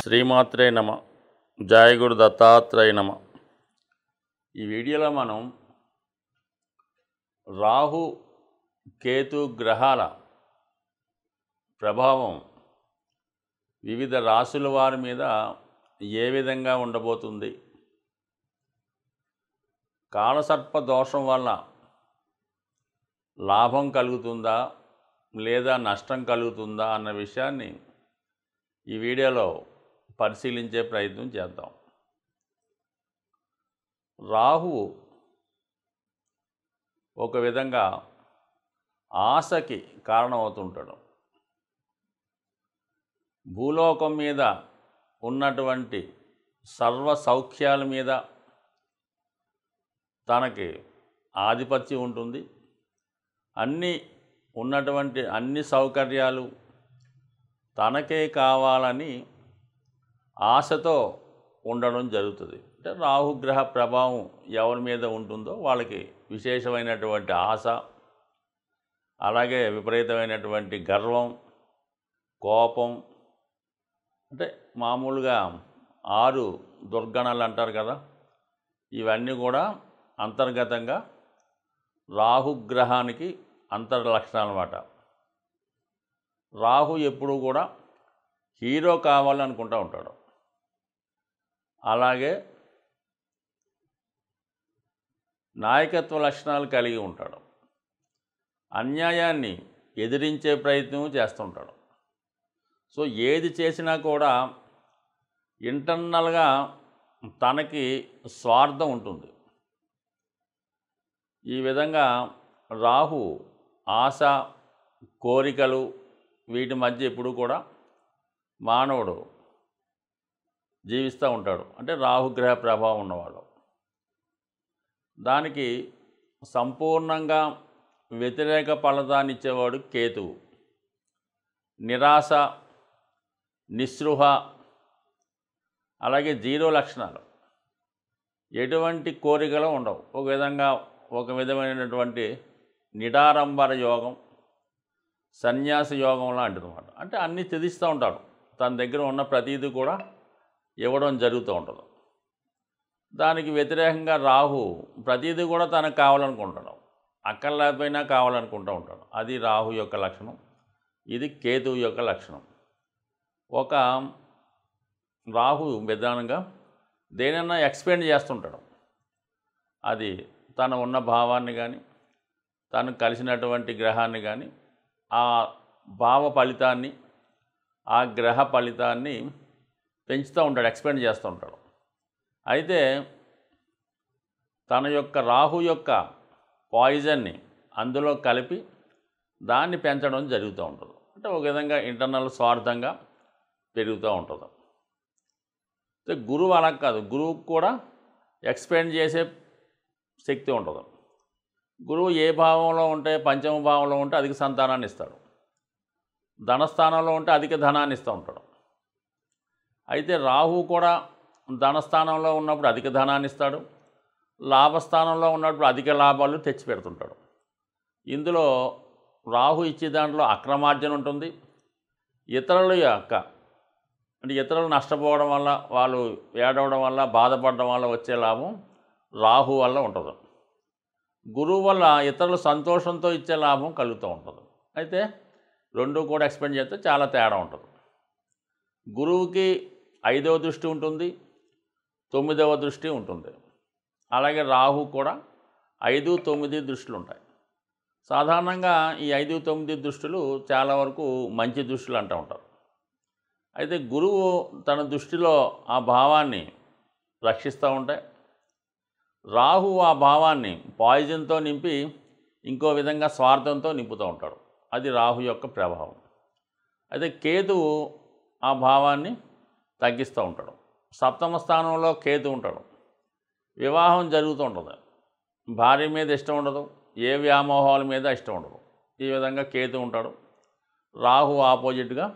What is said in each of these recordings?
శ్రీమాత్రే నమ. జయ గురు దత్తాత్రేయ నమ. ఈ వీడియోలో మనం రాహు కేతు గ్రహాల ప్రభావం వివిధ రాశుల వారి మీద ఏ విధంగా ఉండబోతుంది, కాలసర్ప దోషం వల్ల లాభం కలుగుతుందా లేదా నష్టం కలుగుతుందా అన్న విషయాన్ని ఈ వీడియోలో పరిశీలించే ప్రయత్నం చేద్దాం. రాహువు ఒక విధంగా ఆశకి కారణమవుతుంటాడు. భూలోకం మీద ఉన్నటువంటి సర్వ సౌఖ్యాల మీద తనకి ఆధిపత్యం ఉంటుంది. ఉన్నటువంటి అన్ని సౌకర్యాలు తనకే కావాలని ఆశతో ఉండడం జరుగుతుంది. అంటే రాహుగ్రహ ప్రభావం ఎవరి మీద ఉంటుందో వాళ్ళకి విశేషమైనటువంటి ఆశ, అలాగే విపరీతమైనటువంటి గర్వం, కోపం, అంటే మామూలుగా 6 దుర్గణాలు అంటారు కదా, ఇవన్నీ కూడా అంతర్గతంగా రాహుగ్రహానికి అంతర్లక్షణాలు అన్నమాట. రాహు ఎప్పుడూ కూడా హీరో కావాలనుకుంటూ ఉంటాడు. అలాగే నాయకత్వ లక్షణాలు కలిగి ఉంటాడు. అన్యాయాన్ని ఎదిరించే ప్రయత్నం చేస్తుంటాడు. సో ఏది చేసినా కూడా ఇంటర్నల్గా తనకి స్వార్థం ఉంటుంది. ఈ విధంగా రాహు ఆశ, కోరికలు వీటి మధ్య ఎప్పుడు కూడా మానవుడు జీవిస్తూ ఉంటాడు. అంటే రాహుగ్రహ ప్రభావం ఉన్నవాడు. దానికి సంపూర్ణంగా వ్యతిరేక ఫలితాన్ని ఇచ్చేవాడు కేతువు. నిరాశ, నిస్పృహ, అలాగే 0 లక్షణాలు, ఎటువంటి కోరికలు ఉండవు. ఒక విధమైనటువంటి నిడారంబర యోగం, సన్యాస యోగం లాంటిది అన్నమాట. అంటే అన్నీ త్యజిస్తూ ఉంటాడు. తన దగ్గర ఉన్న ప్రతీది కూడా ఇవ్వడం జరుగుతూ ఉంటుంది. దానికి వ్యతిరేకంగా రాహు ప్రతీది కూడా తనకు కావాలనుకుంటాడు. అక్కర్లేకపోయినా కావాలనుకుంటూ ఉంటాడు. అది రాహు యొక్క లక్షణం. ఇది కేతువు యొక్క లక్షణం. ఒక రాహు విధానంగా దేనైనా ఎక్స్పెండ్ చేస్తుంటాడు. అది తను ఉన్న భావాన్ని కానీ, తను కలిసినటువంటి గ్రహాన్ని కానీ, ఆ భావ ఫలితాన్ని, ఆ గ్రహ ఫలితాన్ని పెంచుతూ ఉంటాడు, ఎక్స్పెండ్ చేస్తూ ఉంటాడు. అయితే తన యొక్క రాహు యొక్క పాయిజన్ని అందులో కలిపి దాన్ని పెంచడం జరుగుతూ ఉంటుంది. అంటే ఒక విధంగా ఇంటర్నల్ స్వార్థంగా పెరుగుతూ ఉంటుంది. అయితే గురువు అలా కాదు. గురువుకు కూడా ఎక్స్పెండ్ చేసే శక్తి ఉంటుంది. గురువు ఏ భావంలో ఉంటే, పంచమ భావంలో ఉంటే అధిక సంతానాన్ని ఇస్తాడు. ధనస్థానంలో ఉంటే అధిక ధనాన్ని ఇస్తూ ఉంటాడు. అయితే రాహు కూడా ధనస్థానంలో ఉన్నప్పుడు అధిక ధనాన్ని ఇస్తాడు. లాభస్థానంలో ఉన్నప్పుడు అధిక లాభాలు తెచ్చిపెడుతుంటాడు. ఇందులో రాహు ఇచ్చే దాంట్లో అక్రమార్జన ఉంటుంది. ఇతరులు నష్టపోవడం వల్ల, వాళ్ళు ఏడవడం వల్ల, బాధపడడం వల్ల వచ్చే లాభం రాహు వల్ల ఉంటుంది. గురువు వల్ల ఇతరులు సంతోషంతో ఇచ్చే లాభం కలుగుతూ ఉంటుంది. అయితే రెండు కూడా ఎక్స్పెండ్ చేస్తే చాలా తేడా ఉంటుంది. గురువుకి 5వ దృష్టి ఉంటుంది, 9వ దృష్టి ఉంటుంది. అలాగే రాహు కూడా 5, 9 దృష్టిలు ఉంటాయి. సాధారణంగా ఈ 5, 9 దృష్టిలు చాలా వరకు మంచి దృష్టిలు అంటూ ఉంటారు. అయితే గురువు తన దృష్టిలో ఆ భావాన్ని రక్షిస్తూ ఉంటాయి. రాహు ఆ భావాన్ని పాయిజన్తో నింపి ఇంకో విధంగా స్వార్థంతో నింపుతూ ఉంటాడు. అది రాహు యొక్క ప్రభావం. అయితే కేతువు ఆ భావాన్ని తగ్గిస్తూ ఉంటాడు. సప్తమ స్థానంలో కేతు ఉంటాడు. వివాహం జరుగుతూ ఉంటుంది. భార్య మీద ఇష్టం ఉండదు, ఏ వ్యామోహాల మీద ఇష్టం ఉండదు. ఈ విధంగా కేతు ఉంటాడు. రాహు ఆపోజిట్గా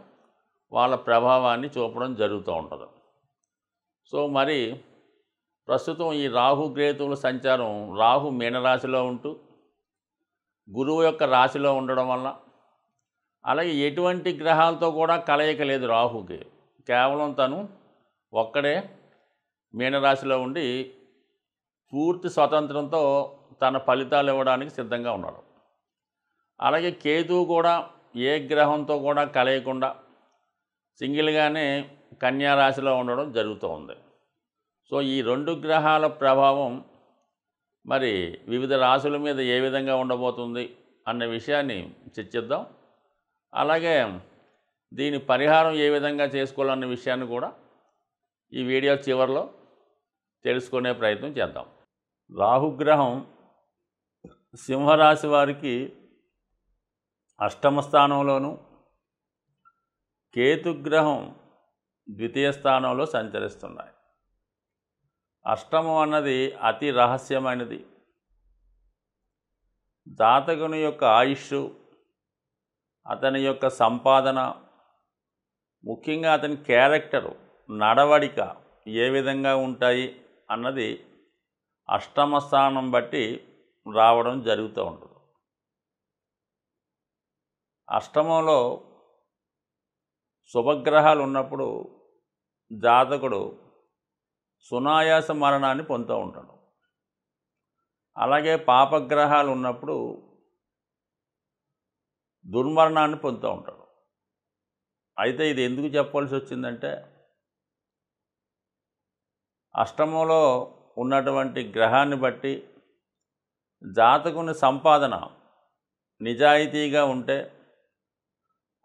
వాళ్ళ ప్రభావాన్ని చూపడం జరుగుతూ ఉంటుంది. సో మరి ప్రస్తుతం ఈ రాహు కేతువుల సంచారం, రాహు మీనరాశిలో ఉంటూ గురువు యొక్క రాశిలో ఉండడం వల్ల, అలాగే ఎటువంటి గ్రహాలతో కూడా కలయిక లేదు రాహుకి. కేవలం తను ఒక్కడే మీనరాశిలో ఉండి పూర్తి స్వతంత్రంతో తన ఫలితాలు ఇవ్వడానికి సిద్ధంగా ఉన్నాడు. అలాగే కేతువు కూడా ఏ గ్రహంతో కూడా కలయకుండా సింగిల్గానే కన్యా రాశిలో ఉండడం జరుగుతూ ఉంది. సో ఈ 2 గ్రహాల ప్రభావం మరి వివిధ రాశుల మీద ఏ విధంగా ఉండబోతుంది అన్న విషయాన్ని చర్చిద్దాం. అలాగే దీని పరిహారం ఏ విధంగా చేసుకోవాలన్న విషయాన్ని కూడా ఈ వీడియో చివరిలో తెలుసుకునే ప్రయత్నం చేద్దాం. రాహుగ్రహం సింహరాశి వారికి అష్టమ స్థానంలోను, కేతుగ్రహం ద్వితీయ స్థానంలో సంచరిస్తున్నాయి. అష్టమం అన్నది అతి రహస్యమైనది. జాతకుని యొక్క ఆయుష్, అతని యొక్క సంపాదన, ముఖ్యంగా అతని క్యారెక్టరు, నడవడిక ఏ విధంగా ఉంటాయి అన్నది అష్టమ స్థానం బట్టి రావడం జరుగుతూ ఉంటుంది. అష్టమంలో శుభగ్రహాలు ఉన్నప్పుడు జాతకుడు సునాయాస మరణాన్ని పొందుతూ ఉంటాడు. అలాగే పాపగ్రహాలు ఉన్నప్పుడు దుర్మరణాన్ని పొందుతూ ఉంటాడు. అయితే ఇది ఎందుకు చెప్పవలసి వచ్చిందంటే, అష్టమంలో ఉన్నటువంటి గ్రహాన్ని బట్టి జాతకుని సంపాదన నిజాయితీగా ఉంటే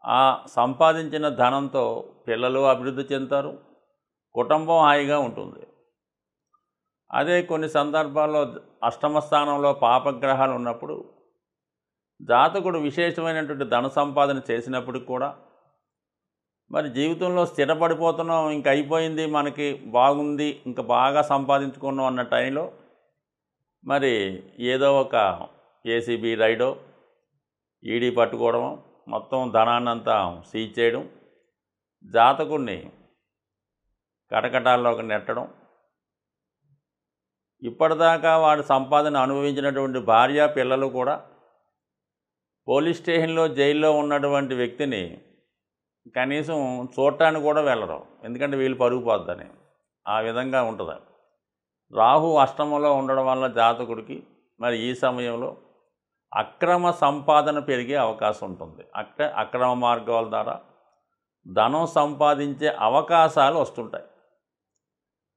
ఆ సంపాదించిన ధనంతో పిల్లలు అభివృద్ధి చెందుతారు, కుటుంబం హాయిగా ఉంటుంది. అదే కొన్ని సందర్భాల్లో అష్టమ స్థానంలో పాపగ్రహాలు ఉన్నప్పుడు జాతకుడు విశేషమైనటువంటి ధన సంపాదన చేసినప్పుడు కూడా మరి జీవితంలో స్థిరపడిపోతున్నాం, ఇంక అయిపోయింది, మనకి బాగుంది, ఇంకా బాగా సంపాదించుకున్నాం అన్న టైంలో మరి ఏదో ఒక ఏసీబీ రైడో, ఈడీ పట్టుకోవడం, మొత్తం ధనాన్నంతా సీజ్ చేయడం, జాతకుడిని కటకటాల్లోకి నెట్టడం, ఇప్పటిదాకా వాడు సంపాదన అనుభవించినటువంటి భార్య పిల్లలు కూడా పోలీస్ స్టేషన్లో జైల్లో ఉన్నటువంటి వ్యక్తిని కనీసం చూడటానికి కూడా వెళ్ళరు, ఎందుకంటే వీళ్ళు పరుగు పోద్దని. ఆ విధంగా ఉంటుంది. రాహు అష్టమంలో ఉండడం వల్ల జాతకుడికి మరి ఈ సమయంలో అక్రమ సంపాదన పెరిగే అవకాశం ఉంటుంది. అక్రమ మార్గాల ద్వారా ధనం సంపాదించే అవకాశాలు వస్తుంటాయి.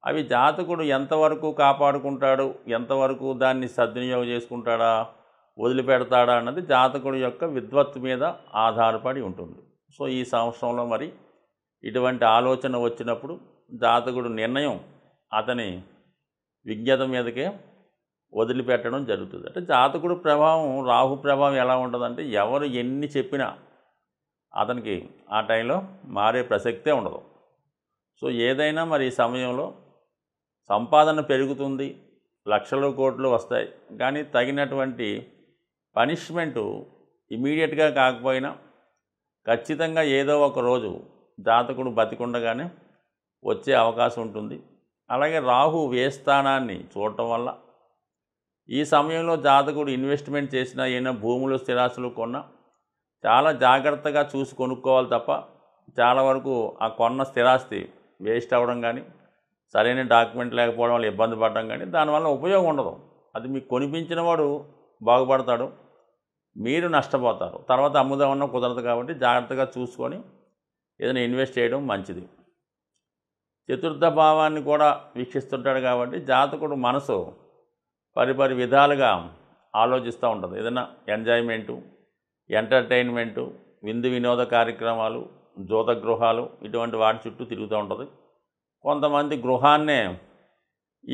అవి జాతకుడు ఎంతవరకు కాపాడుకుంటాడు, ఎంతవరకు దాన్ని సద్వినియోగం చేసుకుంటాడా, వదిలిపెడతాడా అన్నది జాతకుడి యొక్క విద్వత్తు మీద ఆధారపడి ఉంటుంది. సో ఈ సంవత్సరంలో మరి ఇటువంటి ఆలోచన వచ్చినప్పుడు జాతకుడు నిర్ణయం అతని విజ్ఞత మీదకే వదిలిపెట్టడం జరుగుతుంది. అంటే జాతకుడు ప్రభావం, రాహు ప్రభావం ఎలా ఉంటుందంటే ఎవరు ఎన్ని చెప్పినా అతనికి ఆ టైంలో మారే ప్రసక్తే ఉండదు. సో ఏదైనా మరి ఈ సమయంలో సంపాదన పెరుగుతుంది, లక్షలు కోట్లు వస్తాయి, కానీ తగినటువంటి పనిష్మెంటు ఇమీడియట్గా కాకపోయినా ఖచ్చితంగా ఏదో ఒక రోజు జాతకుడు బతికుండగానే వచ్చే అవకాశం ఉంటుంది. అలాగే రాహు వ్యయస్థానాన్ని చూడటం వల్ల ఈ సమయంలో జాతకుడు ఇన్వెస్ట్మెంట్ చేసిన, ఏమైనా భూములు స్థిరాస్తులు కొన్నా చాలా జాగ్రత్తగా చూసి కొనుక్కోవాలి తప్ప చాలా వరకు ఆ కొన్న స్థిరాస్తి వేస్ట్ అవ్వడం కానీ, సరైన డాక్యుమెంట్ లేకపోవడం వల్ల ఇబ్బంది పడడం కానీ దానివల్ల ఉపయోగం ఉండదు. అది మీకు కొనిపించిన వాడు బాగుపడతాడు, మీరు నష్టపోతారు. తర్వాత అమ్ముదామన్నా కుదరదు. కాబట్టి జాగ్రత్తగా చూసుకొని ఏదైనా ఇన్వెస్ట్ చేయడం మంచిది. చతుర్థ భావాన్ని కూడా వీక్షిస్తుంటాడు కాబట్టి జాతకుడు మనసు పరిపరి విధాలుగా ఆలోచిస్తూ ఉంటుంది. ఏదైనా ఎంజాయ్మెంటు, ఎంటర్టైన్మెంటు, విందు వినోద కార్యక్రమాలు, జూత గృహాలు, ఇటువంటి వాటి చుట్టూ తిరుగుతూ ఉంటుంది. కొంతమంది గృహాన్నే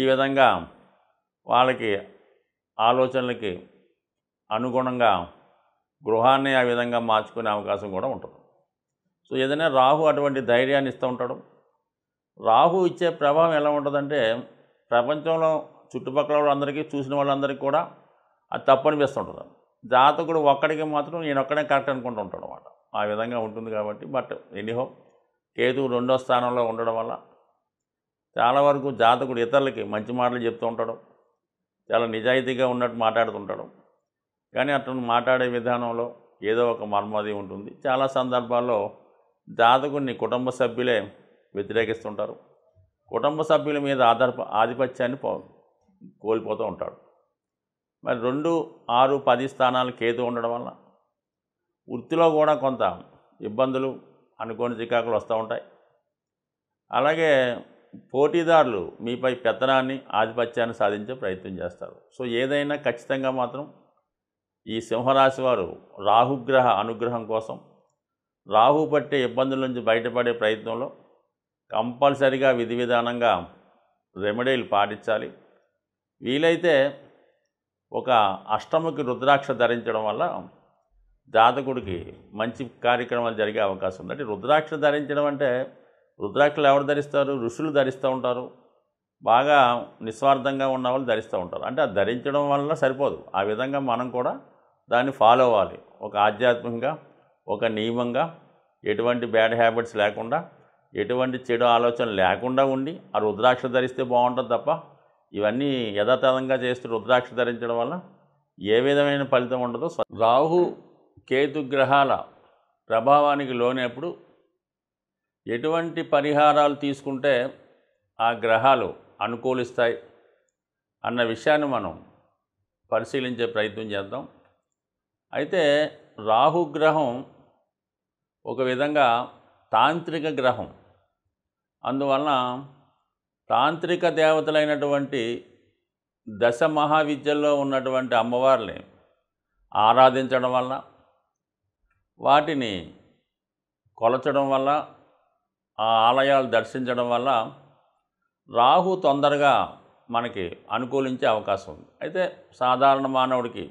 ఈ విధంగా వాళ్ళకి ఆలోచనలకి అనుగుణంగా గృహాన్ని ఆ విధంగా మార్చుకునే అవకాశం కూడా ఉంటుంది. సో ఏదైనా రాహు అటువంటి ధైర్యాన్ని ఇస్తూ ఉంటాడు. రాహు ఇచ్చే ప్రభావం ఎలా ఉంటుందంటే ప్రపంచంలో చుట్టుపక్కల వాళ్ళందరికీ, చూసిన వాళ్ళందరికీ కూడా అది తప్పు అనిపిస్తుంటుంది. జాతకుడు ఒక్కడికి మాత్రం నేను ఒక్కడే కరెక్ట్ అనుకుంటూ ఉంటాడు అన్నమాట. ఆ విధంగా ఉంటుంది కాబట్టి. బట్ ఎనీహో కేతువు 2వ స్థానంలో ఉండడం వల్ల చాలా వరకు జాతకుడు ఇతరులకి మంచి మాటలు చెప్తూ ఉంటాడు, చాలా నిజాయితీగా ఉన్నట్టు మాట్లాడుతుంటాడు. కానీ అతను మాట్లాడే విధానంలో ఏదో ఒక మర్మది ఉంటుంది. చాలా సందర్భాల్లో జాతకుడిని కుటుంబ సభ్యులే వ్యతిరేకిస్తుంటారు. కుటుంబ సభ్యుల మీద ఆధిపత్యాన్ని కోల్పోతూ ఉంటాడు. మరి 2, 6, 10 స్థానాలు కేతు ఉండడం వల్ల వృత్తిలో కూడా కొంత ఇబ్బందులు, అనుకోని చికాకులు వస్తూ ఉంటాయి. అలాగే పోటీదారులు మీపై పెత్తనాన్ని, ఆధిపత్యాన్ని సాధించే ప్రయత్నం చేస్తారు. సో ఏదైనా ఖచ్చితంగా మాత్రం ఈ సింహరాశి వారు రాహుగ్రహ అనుగ్రహం కోసం, రాహు పట్టే ఇబ్బందుల నుంచి బయటపడే ప్రయత్నంలో కంపల్సరిగా విధి విధానంగా రెమెడీలు పాటించాలి. వీలైతే ఒక అష్టముకి రుద్రాక్ష ధరించడం వల్ల జాతకుడికి మంచి కార్యక్రమాలు జరిగే అవకాశం ఉంది. అంటే రుద్రాక్ష ధరించడం అంటే రుద్రాక్షలు ఎవరు ధరిస్తారు? ఋషులు ధరిస్తూ ఉంటారు. బాగా నిస్వార్థంగా ఉన్న వాళ్ళు ధరిస్తూ ఉంటారు. అంటే అది ధరించడం వల్ల సరిపోదు, ఆ విధంగా మనం కూడా దాన్ని ఫాలో అవ్వాలి. ఒక ఆధ్యాత్మికంగా, ఒక నియమంగా, ఎటువంటి బ్యాడ్ హ్యాబిట్స్ లేకుండా, ఎటువంటి చెడు ఆలోచన లేకుండా ఉండి ఆ రుద్రాక్ష ధరిస్తే బాగుంటుంది తప్ప ఇవన్నీ యథాతథంగా చేస్తూ రుద్రాక్ష ధరించడం వల్ల ఏ విధమైన ఫలితం ఉండదు. రాహు కేతు గ్రహాల ప్రభావానికి లోనప్పుడు ఎటువంటి పరిహారాలు తీసుకుంటే ఆ గ్రహాలు అనుకూలిస్తాయి అన్న విషయాన్ని మనం పరిశీలించే ప్రయత్నం చేద్దాం. అయితే రాహుగ్రహం ఒక విధంగా తాంత్రిక గ్రహం. అందువలన తాంత్రిక దేవతలైనటువంటి దశ మహావిద్యల్లో ఉన్నటువంటి అమ్మవారిని ఆరాధించడం వల్ల, వాటిని కొలచడం వల్ల, ఆ ఆలయాలు దర్శించడం వల్ల రాహు తొందరగా మనకి అనుకూలించే అవకాశం ఉంది. అయితే సాధారణ మానవుడికి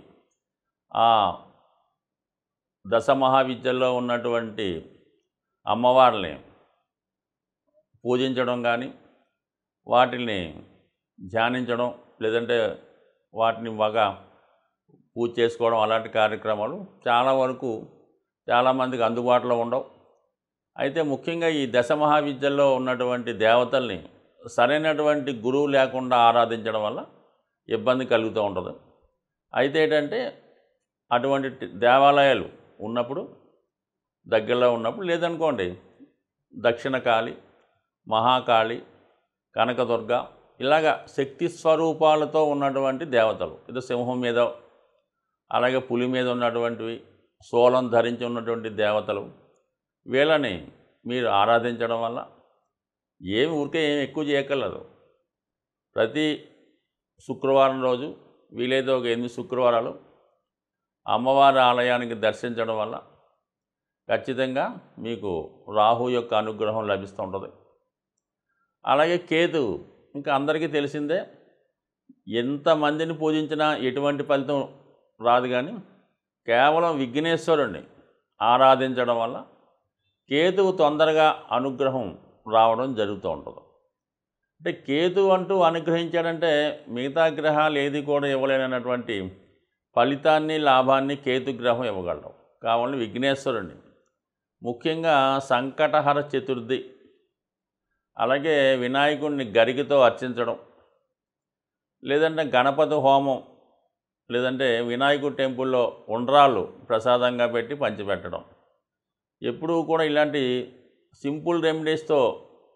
ఆ దశ మహావిద్యల్లో ఉన్నటువంటి అమ్మవారిని పూజించడం కానీ, వాటిని ధ్యానించడం, లేదంటే వాటిని బాగా పూజ చేసుకోవడం, అలాంటి కార్యక్రమాలు చాలా వరకు చాలామందికి అందుబాటులో ఉండవు. అయితే ముఖ్యంగా ఈ దశ మహావిద్యల్లో ఉన్నటువంటి దేవతల్ని సరైనటువంటి గురువు లేకుండా ఆరాధించడం వల్ల ఇబ్బంది కలుగుతూ ఉంటుంది. అయితే ఏంటంటే అటువంటి దేవాలయాలు ఉన్నప్పుడు, దగ్గరలో ఉన్నప్పుడు, లేదనుకోండి దక్షిణ కాళి, మహాకాళి, కనకదుర్గ, ఇలాగా శక్తి స్వరూపాలతో ఉన్నటువంటి దేవతలు, ఇది సింహం మీద, అలాగే పులి మీద ఉన్నటువంటివి, శూలం ధరించి ఉన్నటువంటి దేవతలు, వీళ్ళని మీరు ఆరాధించడం వల్ల ఊరికే ఏమి ఎక్కువ చేయక్కర్లేదు. ప్రతి శుక్రవారం రోజు వీలైతే ఒక 8 శుక్రవారాలు అమ్మవారి ఆలయానికి దర్శించడం వల్ల ఖచ్చితంగా మీకు రాహు యొక్క అనుగ్రహం లభిస్తూ ఉంటుంది. అలాగే కేతు ఇంకా అందరికీ తెలిసిందే, ఎంతమందిని పూజించినా ఎటువంటి ఫలితం రాదు. కానీ కేవలం విఘ్నేశ్వరుణ్ణి ఆరాధించడం వల్ల కేతువు తొందరగా అనుగ్రహం రావడం జరుగుతూ ఉంటుంది. అంటే కేతు అంటూ అనుగ్రహించాడంటే మిగతా గ్రహాలు ఏది కూడా ఇవ్వలేనటువంటి ఫలితాన్ని, లాభాన్ని కేతు గ్రహం ఇవ్వగలడం. కావాలని విఘ్నేశ్వరుణ్ణి, ముఖ్యంగా సంకటహర చతుర్థి, అలాగే వినాయకుడిని గరికతో అర్చించడం, లేదంటే గణపతి హోమం, లేదంటే వినాయకుడి టెంపుల్లో ఉండ్రాళ్ళు ప్రసాదంగా పెట్టి పంచిపెట్టడం, ఎప్పుడూ కూడా ఇలాంటి సింపుల్ రెమెడీస్తో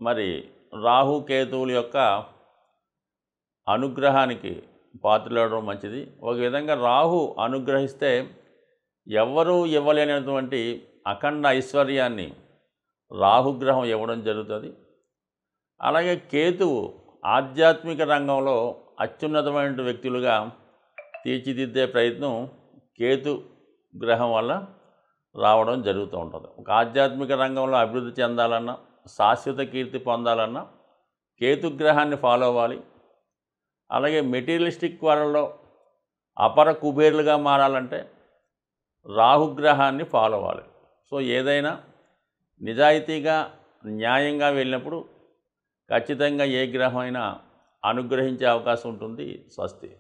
మరి రాహు కేతువుల యొక్క అనుగ్రహానికి పాత్రలవడం మంచిది. ఒక విధంగా రాహు అనుగ్రహిస్తే ఎవ్వరూ ఇవ్వలేనటువంటి అఖండ ఐశ్వర్యాన్ని రాహుగ్రహం ఇవ్వడం జరుగుతుంది. అలాగే కేతువు ఆధ్యాత్మిక రంగంలో అత్యున్నతమైన వ్యక్తులుగా తీర్చిదిద్దే ప్రయత్నం కేతు గ్రహం వల్ల రావడం జరుగుతూ ఉంటుంది. ఒక ఆధ్యాత్మిక రంగంలో అభివృద్ధి చెందాలన్నా, శాశ్వత కీర్తి పొందాలన్నా కేతుగ్రహాన్ని ఫాలో అవ్వాలి. అలాగే మెటీరియలిస్టిక్ వరల్డ్లో అపర కుబేర్లుగా మారాలంటే రాహుగ్రహాన్ని ఫాలో అవ్వాలి. సో ఏదైనా నిజాయితీగా, న్యాయంగా వెళ్ళినప్పుడు ఖచ్చితంగా ఏ గ్రహం అయినా అనుగ్రహించే అవకాశం ఉంటుంది. స్వస్తి.